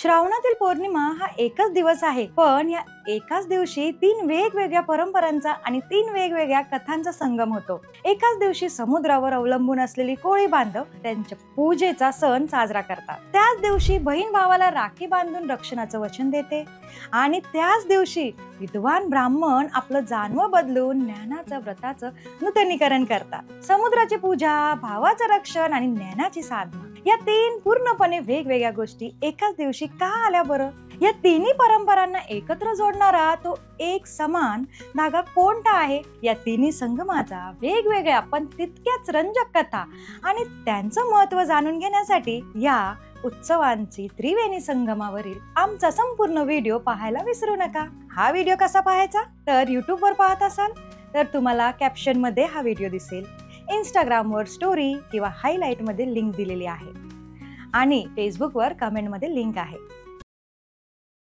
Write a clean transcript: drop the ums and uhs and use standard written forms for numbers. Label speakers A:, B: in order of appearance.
A: श्रावणातील पौर्णिमा हा एकच दिवस आहे, पण या एकाच दिवशी 3 वेगवेगळ्या परंपरांचा आणि 3 वेगवेगळ्या कथांचा संगम होतो. एकाच दिवशी समुद्रावर अवलंबून असलेली कोळी बांधव त्यांच्या पूजेचा सण साजरा करतात. त्याच दिवशी बहीण भावाला राखी बांधून रक्षणाचं वचन देते आणि त्याच दिवशी विद्वान ब्राह्मण आपलं जानवं बदलून ज्ञानाचं व्रताचं नूतनीकरण करतात. समुद्राची पूजा, भावाचं रक्षण आणि ज्ञानाची साधना या 3 पूर्णपणे वेगवेगळ्या गोष्टी एकाच दिवशी का आल्या बरं? या तिन्ही परंपरांना एकत्र जोडणारा तो एक समान धागा कोणता आहे? या तिन्ही संगमाचा वेगवेगळ्या पण तितक्याच रंजक कथा आणि त्यांचं महत्त्व जाणून घेण्यासाठी या उत्सवांची त्रिवेणी संगमावरील आमचा संपूर्ण व्हिडिओ पाहायला विसरू नका. हा व्हिडिओ कसा पाहायचा? तर यूट्यूबवर पाहत असाल तर तुम्हाला कॅप्शन मध्ये हा व्हिडिओ दिसेल. इंस्टाग्रामवर स्टोरी किंवा हायलाइट मध्ये लिंक दिलेली आहे आणि फेसबुकवर कमेंट मध्ये लिंक आहे.